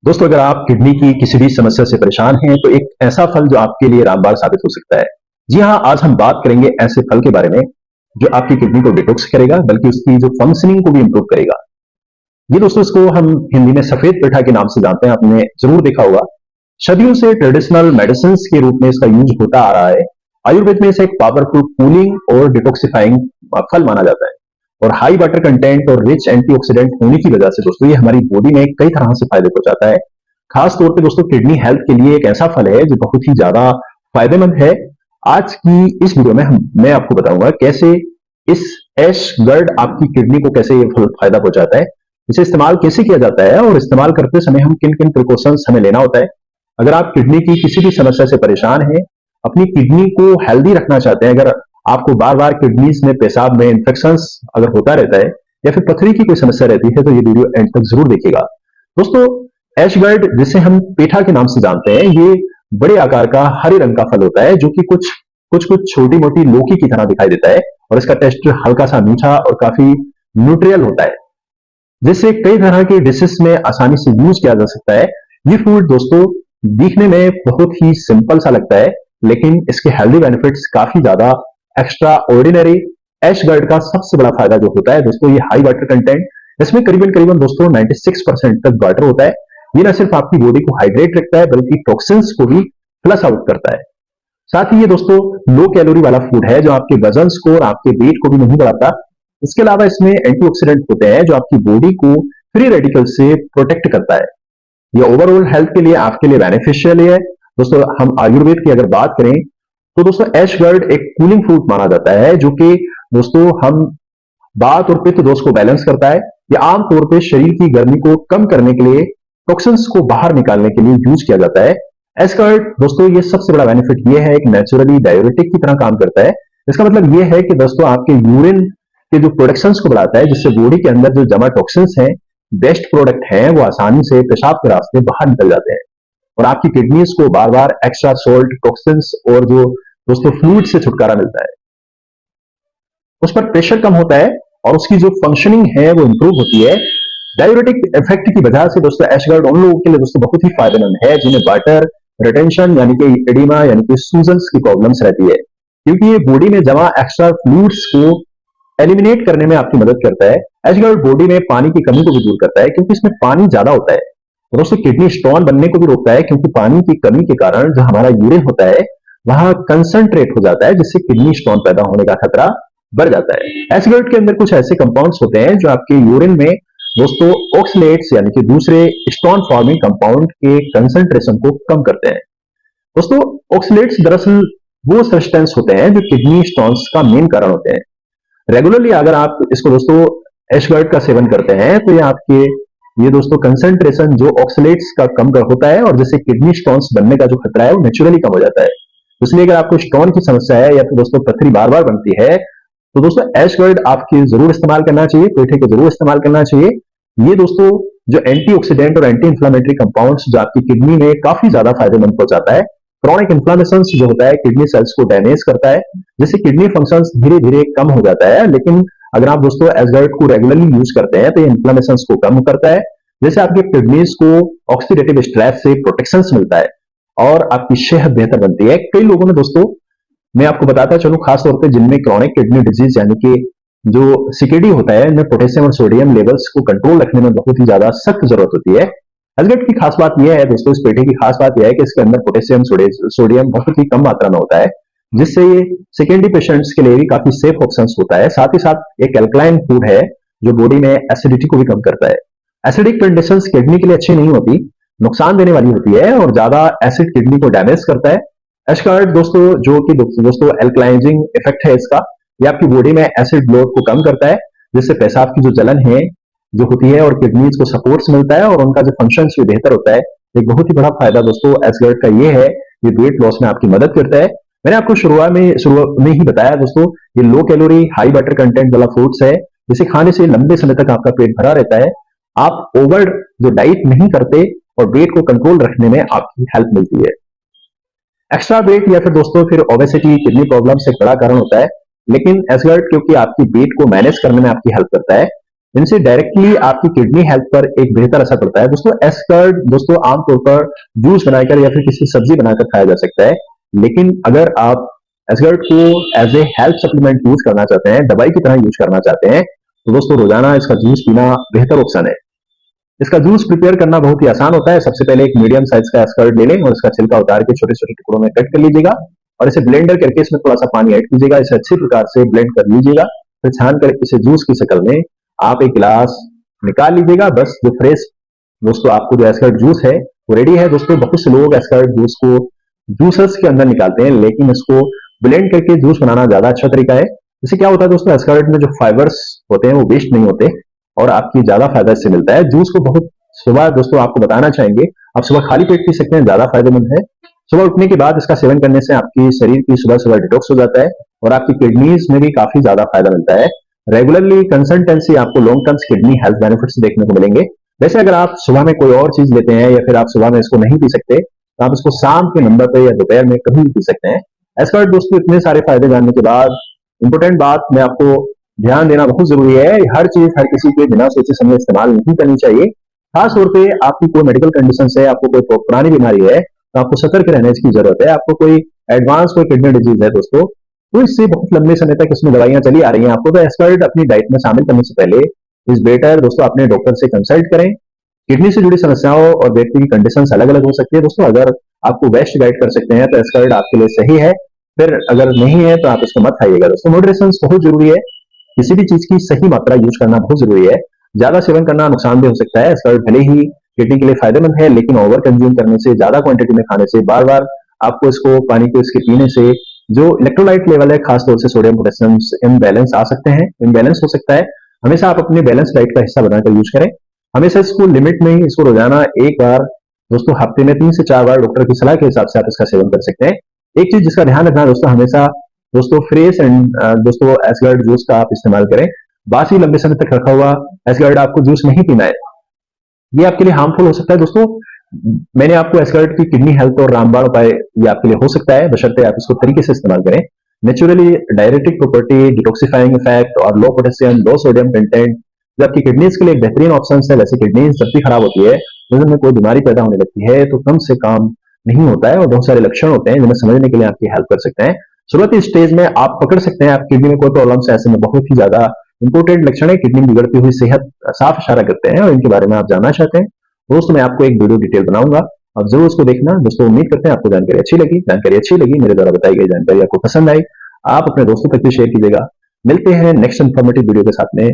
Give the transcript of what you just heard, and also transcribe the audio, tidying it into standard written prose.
दोस्तों, अगर आप किडनी की किसी भी समस्या से परेशान हैं तो एक ऐसा फल जो आपके लिए रामबाण साबित हो सकता है। जी हाँ, आज हम बात करेंगे ऐसे फल के बारे में जो आपकी किडनी को डिटॉक्स करेगा, बल्कि उसकी जो फंक्शनिंग को भी इंप्रूव करेगा। ये दोस्तों, इसको हम हिंदी में सफेद पेठा के नाम से जानते हैं, आपने जरूर देखा होगा। सदियों से ट्रेडिशनल मेडिसिन के रूप में इसका यूज होता आ रहा है। आयुर्वेद में इसे एक पावरफुल कूलिंग और डिटॉक्सिफाइंग फल माना जाता है। और हाई वाटर कंटेंट और रिच एंटीऑक्सीडेंट होने की वजह से दोस्तों ये हमारी बॉडी में कई तरह से फायदे पहुंचाता है। खास तौर पे दोस्तों किडनी हेल्थ के लिए एक ऐसा फल है जो बहुत ही ज्यादा फायदेमंद है। आज की इस वीडियो में मैं आपको बताऊंगा कैसे इस एश गर्ड आपकी किडनी को कैसे ये फल फायदा पहुंचाता है, इसे इस्तेमाल कैसे किया जाता है और इस्तेमाल करते समय हम किन किन प्रिकॉशंस हमें लेना होता है। अगर आप किडनी की किसी भी समस्या से परेशान हैं, अपनी किडनी को हेल्दी रखना चाहते हैं, अगर आपको बार बार किडनीज में पेशाब में इंफेक्शंस अगर होता रहता है या फिर पथरी की कोई समस्या रहती है, तो ये वीडियो एंड तक जरूर देखिएगा। दोस्तों, एशगर्ड जिसे हम पेठा के नाम से जानते हैं, ये बड़े आकार का हरे रंग का फल होता है जो कि कुछ कुछ कुछ छोटी मोटी लौकी की तरह दिखाई देता है। और इसका टेस्ट हल्का सा मीठा और काफी न्यूट्रियल होता है, जिससे कई तरह के डिशेस में आसानी से यूज किया जा सकता है। ये फूड दोस्तों दिखने में बहुत ही सिंपल सा लगता है, लेकिन इसके हेल्दी बेनिफिट्स काफी ज्यादा एक्स्ट्रा ऑर्डिनरी। एशगर्ड का सबसे बड़ा फायदा जो होता है दोस्तों, ये हाई वाटर कंटेंट, इसमें करीबन करीबन दोस्तों 96% तक वाटर होता है। ये न सिर्फ आपकी बॉडी को हाइड्रेट रखता है, बल्कि टॉक्सिन्स को भी फ्लश आउट करता है। साथ ही ये दोस्तों लो कैलोरी वाला फूड है जो आपके वजन को और आपके वेट को भी नहीं बढ़ाता। इसके अलावा इसमें एंटीऑक्सीडेंट होते हैं जो आपकी बॉडी को फ्री रेडिकल से प्रोटेक्ट करता है। ये ओवरऑल हेल्थ के लिए आपके लिए बेनिफिशियल है। दोस्तों, हम आयुर्वेद की अगर बात करें तो दोस्तों एशगर्ड एक कूलिंग फ्रूट माना जाता है, जो कि दोस्तों हम वात और पित्त दोष को बैलेंस करता है। यह आमतौर पर शरीर की गर्मी को कम करने के लिए, टॉक्सिन्स को बाहर निकालने के लिए यूज किया जाता है। एशगर्ड दोस्तों ये सबसे बड़ा बेनिफिट ये है, एक नेचुरली डाययूरेटिक की तरह काम करता है। इसका मतलब ये है कि दोस्तों आपके यूरिन के जो प्रोडक्शंस को बढ़ाता है, जिससे बॉडी के अंदर जो जमा टॉक्सिन्स हैं, बेस्ट प्रोडक्ट हैं, वो आसानी से पेशाब के रास्ते बाहर निकल जाते हैं और आपकी किडनीज को बार बार एक्स्ट्रा सोल्ट, टॉक्सिन्स और जो दोस्तों फ्लूइड से छुटकारा मिलता है। उस पर प्रेशर कम होता है और उसकी जो फंक्शनिंग है वो इंप्रूव होती है। डाययूरेटिक इफेक्ट की वजह से दोस्तों एशगर्ड उन लोगों के लिए दोस्तों बहुत ही फायदेमंद है जिन्हें वाटर रिटेंशन यानी कि एडिमा यानी कि सूजन्स की प्रॉब्लम्स रहती है, क्योंकि ये बॉडी में जमा एक्स्ट्रा फ्लूइड्स को एलिमिनेट करने में आपकी मदद करता है। एशगर्ड बॉडी में पानी की कमी को भी दूर करता है, क्योंकि इसमें पानी ज्यादा होता है। और दोस्तों किडनी स्टोन बनने को भी रोकता है, क्योंकि पानी की कमी के कारण जो हमारा यूरिन होता है वहां कंसंट्रेट हो जाता है, जिससे किडनी स्टोन पैदा होने का खतरा बढ़ जाता है। एशगर्ड के अंदर कुछ ऐसे कंपाउंड्स होते हैं जो आपके यूरिन में दोस्तों ऑक्सलेट्स यानी कि दूसरे स्टोन फॉर्मिंग कंपाउंड के कंसंट्रेशन को कम करते हैं। दोस्तों ऑक्सलेट्स दरअसल वो सब्सटेंस होते हैं जो किडनी स्टोन्स का मेन कारण होते हैं। रेगुलरली अगर आप इसको दोस्तों एशगर्ड का सेवन करते हैं तो ये आपके ये दोस्तों कंसंट्रेशन जो ऑक्सलेट्स का कम कर होता है, और जिससे किडनी स्टोन्स बनने का जो खतरा है वो नेचुरली कम हो जाता है। इसलिए अगर आपको स्टोन की समस्या है या फिर दोस्तों पथरी बार बार बनती है, तो दोस्तों एशगर्ड आपके जरूर इस्तेमाल करना चाहिए, पेठे को जरूर इस्तेमाल करना चाहिए। ये दोस्तों जो एंटीऑक्सीडेंट और एंटी इंफ्लेमेटरी कंपाउंड्स जो आपकी किडनी में काफी ज्यादा फायदेमंद पहुंचाता है। क्रॉनिक इन्फ्लेमेशन जो होता है किडनी सेल्स को डैमेज करता है, जिससे किडनी फंक्शंस धीरे धीरे कम हो जाता है। लेकिन अगर आप दोस्तों एशगर्ड को रेगुलरली यूज करते हैं तो ये इन्फ्लेमेशन को कम करता है, जैसे आपके किडनीज को ऑक्सीडेटिव स्ट्रेस से प्रोटेक्शन मिलता है और आपकी सेहत बेहतर बनती है। कई लोगों में दोस्तों मैं आपको बताता चलूं, खासतौर पर जिनमें क्रॉनिक किडनी डिजीज यानी कि जो सीकेडी होता है, इनमें पोटेशियम और सोडियम लेवल्स को कंट्रोल रखने में बहुत ही ज्यादा सख्त जरूरत होती है। एशगर्ड की खास बात यह है दोस्तों, इस पेठे की खास बात यह है कि इसके अंदर पोटेशियम सोडियम बहुत ही कम मात्रा में होता है, जिससे ये सेकेंडरी पेशेंट्स के लिए भी काफी सेफ ऑप्शन होता है। साथ ही साथ एक एल्कलाइन फूड है जो बॉडी में एसिडिटी को भी कम करता है। एसिडिक कंडीशंस किडनी के लिए अच्छी नहीं होती, नुकसान देने वाली होती है और ज्यादा एसिड किडनी को डैमेज करता है। एशगर्ड दोस्तों जो कि दोस्तों एल्कलाइजिंग इफेक्ट है इसका, ये आपकी बॉडी में एसिड ब्लॉक को कम करता है, जिससे पेशाब की जो जलन है जो होती है और किडनीज को सपोर्ट्स मिलता है और उनका जो फंक्शंस भी बेहतर होता है। एक बहुत ही बड़ा फायदा दोस्तों एशगर्ड का ये है, ये वेट लॉस में आपकी मदद करता है। मैंने आपको शुरुआत में ही बताया दोस्तों, ये low calorie high water content वाला फ्रूट्स है, जिसे खाने से लंबे समय तक आपका पेट भरा रहता है। आप ओवर जो डाइट नहीं करते और वेट को कंट्रोल रखने में आपकी हेल्प मिलती है। एक्स्ट्रा वेट या फिर दोस्तों फिर ओबेसिटी किडनी प्रॉब्लम से एक बड़ा कारण होता है, लेकिन एशगर्ड क्योंकि आपकी वेट को मैनेज करने में आपकी हेल्प करता है, इनसे डायरेक्टली आपकी किडनी हेल्थ पर एक बेहतर असर पड़ता है। दोस्तों एस्कर्ड दोस्तों आमतौर पर जूस बनाकर या फिर किसी सब्जी बनाकर खाया जा सकता है, लेकिन अगर आप एस्कर्ड को as a health supplement use करना चाहते हैं, दवाई की तरह यूज करना चाहते हैं, तो दोस्तों रोजाना इसका जूस पीना बेहतर ऑप्शन है। इसका जूस प्रिपेयर करना बहुत ही आसान होता है। सबसे पहले एक मीडियम साइज का एस्कर्ड ले लें और इसका छिलका उतार के छोटे छोटे टुकड़ों में कट कर लीजिएगा और इसे ब्लेंडर करके इसमें थोड़ा सा पानी ऐड कीजिएगा। इसे अच्छी प्रकार से ब्लेंड कर लीजिएगा, फिर छान कर इसे जूस की शक्ल में आप एक गिलास निकाल लीजिएगा। बस जो फ्रेश दोस्तों आपको जो एस्कर्ड जूस है वो रेडी है। दोस्तों बहुत से लोग एस्कर्ड जूस को जूसर्स के अंदर निकालते हैं, लेकिन इसको ब्लेंड करके जूस बनाना ज्यादा अच्छा तरीका है। इससे क्या होता है दोस्तों, एस्कर्ड में जो फाइबर्स होते हैं वो वेस्ट नहीं होते और आपकी ज्यादा फायदा इससे मिलता है। जूस को बहुत सुबह दोस्तों आपको बताना चाहेंगे, आप सुबह खाली पेट पी सकते हैं, ज्यादा फायदेमंद है। सुबह उठने के बाद इसका सेवन करने से आपकी शरीर की सुबह सुबह डिटॉक्स हो जाता है और आपकी किडनीज में भी काफी ज्यादा फायदा मिलता है। रेगुलरली कंसल्टेंसी आपको long term kidney health benefits देखने को मिलेंगे। वैसे अगर आप सुबह में कोई और चीज लेते हैं या फिर आप सुबह में इसको नहीं पी सकते, तो आप इसको शाम के नंबर पे या दोपहर में कभी भी पी सकते हैं। ऐसा दोस्तों इतने सारे फायदे जानने के बाद इंपोर्टेंट बात मैं आपको ध्यान देना बहुत जरूरी है, हर चीज हर किसी के बिना सोचे समझे इस्तेमाल नहीं करनी चाहिए। खास तौर पे आपकी कोई मेडिकल कंडीशन है, आपको कोई पुरानी बीमारी है, तो आपको सतर्क रहने की जरूरत है। आपको कोई एडवांस कोई किडनी डिजीज है दोस्तों, तो इससे बहुत लंबे समय तक इसमें दवाइयां चली आ रही हैं, आपको तो एस्कर्ड अपनी डाइट में शामिल करने से पहले इस बेटर दोस्तों अपने डॉक्टर से कंसल्ट करें। किडनी से जुड़ी समस्याओं और व्यक्ति की कंडीशन अलग अलग हो सकती है दोस्तों। अगर आपको बेस्ट गाइड कर सकते हैं तो एस्कर्ड आपके लिए सही है, फिर अगर नहीं है तो आप इसको मत खाइएगा दोस्तों। मॉडरेशन बहुत जरूरी है, किसी भी चीज की सही मात्रा यूज करना बहुत जरूरी है। ज्यादा सेवन करना नुकसान भी हो सकता है। एस्कर्ड भले ही किडनी के लिए फायदेमंद है, लेकिन ओवर कंज्यूम करने से, ज्यादा क्वांटिटी में खाने से, बार बार आपको इसको पानी को इसके पीने से जो इलेक्ट्रोलाइट लेवल है, खासतौर से सोडियम पोटेशियम इम्बैलेंस आ सकते हैं, इम्बैलेंस हो सकता है। हमेशा आप अपने बैलेंस डाइट का हिस्सा बनाकर यूज करें। हमेशा इसको लिमिट में ही, इसको रोजाना एक बार दोस्तों हफ्ते में 3 से 4 बार डॉक्टर की सलाह के हिसाब से आप इसका सेवन कर सकते हैं। एक चीज जिसका ध्यान रखना है दोस्तों, हमेशा दोस्तों फ्रेश एंड दोस्तों एस्कर्ड जूस का आप इस्तेमाल करें। बासी लंबे समय तक रखा हुआ एस्कर्ड आपको जूस नहीं पीना है, ये आपके लिए हार्मफुल हो सकता है दोस्तों। मैंने आपको एस्कर्ड की किडनी हेल्थ और रामबाण उपाय ये आपके लिए हो सकता है, बशर्ते आप इसको तरीके से इस्तेमाल करें। Naturally diuretic property, detoxifying effect और लो पोटेशियम लो सोडियम कंटेंट जो आपकी किडनीज के लिए एक बेहतरीन ऑप्शन है। वैसे किडनीज जब भी खराब होती है, जिनमें कोई बीमारी पैदा होने लगती है, तो कम से काम नहीं होता है और बहुत सारे लक्षण होते हैं जिन्हें समझने के लिए आपकी हेल्प कर सकते हैं। शुरुआती स्टेज में आप पकड़ सकते हैं आप किडनी में कोई प्रॉब्लम है, ऐसे में बहुत ही ज्यादा इंपोर्टेंट लक्षण है, किडनी बिगड़ती हुई सेहत साफ इशारा करते हैं और इनके बारे में आप जानना चाहते हैं दोस्तों, मैं आपको एक वीडियो डिटेल बनाऊंगा, आप जरूर उसको देखना दोस्तों। उम्मीद करते हैं आपको जानकारी अच्छी लगी, मेरे द्वारा बताई गई जानकारी आपको पसंद आई, आप अपने दोस्तों तक भी शेयर कीजिएगा। मिलते हैं नेक्स्ट इन्फॉर्मेटिव वीडियो के साथ में।